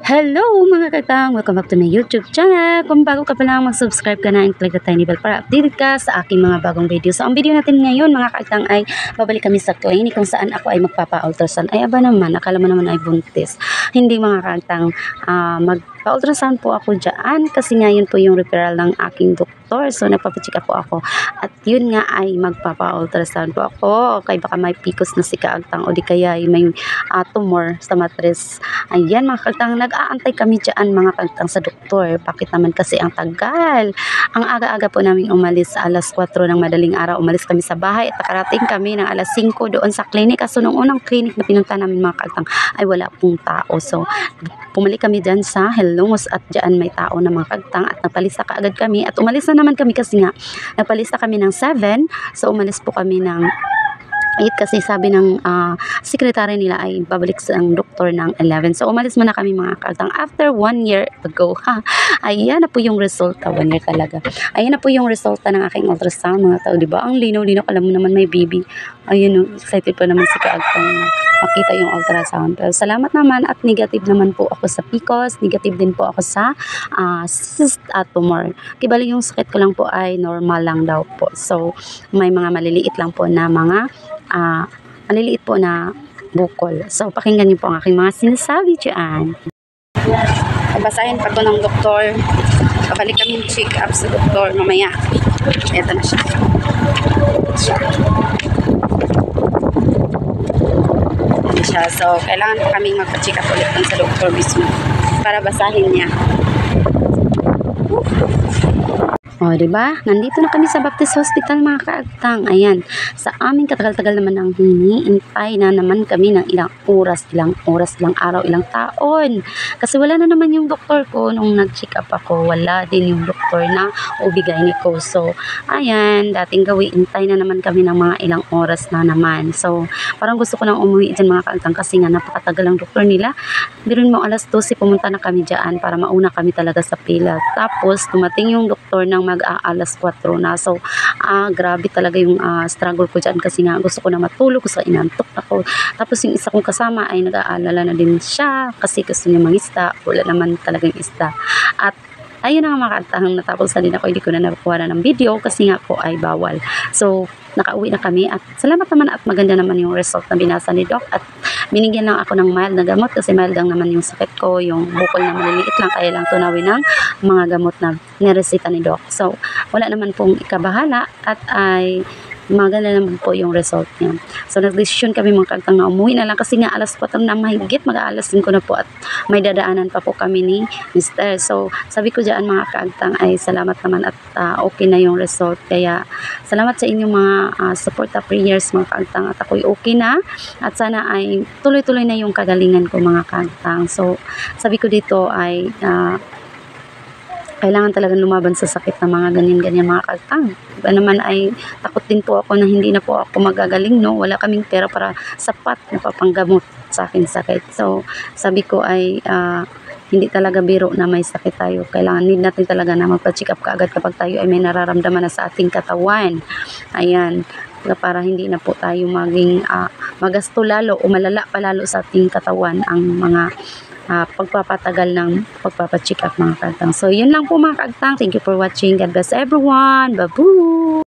Hello mga katang! Welcome back to my YouTube channel. Kung bago ka pa lang, mag-subscribe ka na and click the tiny bell para updated ka sa aking mga bagong video. So ang video natin ngayon mga katang ay babalik kami sa clinic kung saan ako ay magpapa-ultrasound. Ay aba naman, akala mo naman ay buntis. Hindi mga katang, magpa-ultrasound po ako dyan kasi ngayon po yung referral ng aking doktor. So nagpapacheck po ako at yun nga ay magpapa-ultrasound po ako. Okay, baka may PCOS na si kaagtang o di kaya ay may tumor sa matres. Ayan mga kaagtang, nag-aantay kami dyan mga kaagtang sa doktor. Bakit naman kasi ang tagal? Ang aga-aga po namin umalis alas 4 ng madaling araw. Umalis kami sa bahay at nakarating kami ng alas 5 doon sa clinic. Kaso nung unang clinic na pinunta namin mga kaagtang ay wala pong tao. So pumalik kami dyan sa Helongos at dyan may tao na mga kaagtang at nagpalista kaagad kami at umalis na naman kami kasi nga nagpalista kami ng 7. So umalis po kami ng 8 kasi sabi ng secretary nila ay babalik sa doktor ng 11. So umalis muna kami mga kaagtang after 1 year ago. Ayan na po yung resulta. 1 year talaga. Ayan na po yung resulta ng aking ultrasound mga tao, diba? Ang linaw-linaw, alam mo naman may baby. Ayun, excited pa naman si kaagtang makita yung ultrasound. Pero salamat naman at negative naman po ako sa PCOS. Negative din po ako sa cyst tumor. Kibali yung sakit ko lang po ay normal lang daw po. So may mga maliliit lang po na mga maliliit po na bukol. So, pakinggan niyo po ang aking mga sinasabi dyan. Basahin pa ko ng doktor. Babalik kami check up sa doktor mamaya. Ito na siya. Ito siya. So, kailangan pa kami magpa-check up ulit sa doktor mismo para basahin niya. O, diba? Nandito na kami sa Baptist Hospital mga kaagtang. Ayan. Sa aming katagal-tagal naman ang hiniintay na naman kami ng ilang oras, ilang araw, ilang taon. Kasi wala na naman yung doktor ko nung nag-check up ako. Wala din yung doktor na ubigay ni ko. So, ayan. Dating gawin, intay na naman kami ng mga ilang oras na naman. So, parang gusto ko nang umuwi dyan mga kaagtang kasi nga napakatagal ang doktor nila. Biruin mo alas 12 pumunta na kami dyan para mauna kami talaga sa pila. Tapos, tumating yung doktor ng mag-aalas 4 na. So, grabe talaga yung struggle ko dyan kasi nga gusto ko na matulog, gusto ko inantok ako. Tapos yung isa kong kasama ay nag-aalala na din siya kasi gusto niya mangisda. Wala naman talagang isda. At ayun na nga mga kaagtang, natapos na din ako, hindi ko na nakuha na ng video kasi nga po ay bawal. So, nakauwi na kami at salamat naman at maganda naman yung result na binasa ni Doc at binigyan lang ako ng mild na gamot kasi mild lang naman yung sakit ko, yung bukol na maliliit lang, kaya lang tunawin ng mga gamot na niresita ni Doc. So, wala naman pong ikabahala at ay maganda naman po yung result niya. So, nag-decision kami mga kaagtang na umuwi na lang kasi nga alas 4 na mahigit, mag-aalas 5 na po at may dadaanan pa po kami ni Mr. So, sabi ko dyan mga kaagtang ay salamat naman at okay na yung result. Kaya, salamat sa inyong mga support at prayers mga kaagtang at ako'y okay na at sana ay tuloy-tuloy na yung kagalingan ko mga kaagtang. So, sabi ko dito ay kailangan talagang lumaban sa sakit na mga ganyan-ganyan mga kaagtang. Iba naman ay takot din po ako na hindi na po ako magagaling, no? Wala kaming pera para sapat na papanggamot sa aking sakit. So, sabi ko ay hindi talaga biro na may sakit tayo. Kailangan need natin talaga na magpa-check up kaagad kapag tayo ay may nararamdaman na sa ating katawan. Ayan. Para hindi na po tayo maging magasto lalo o malala pa lalo sa ating katawan ang mga pagpapatagal ng pagpapacheck up mga kaagtang. So, yun lang po mga kaagtang. Thank you for watching. God bless everyone. Babu!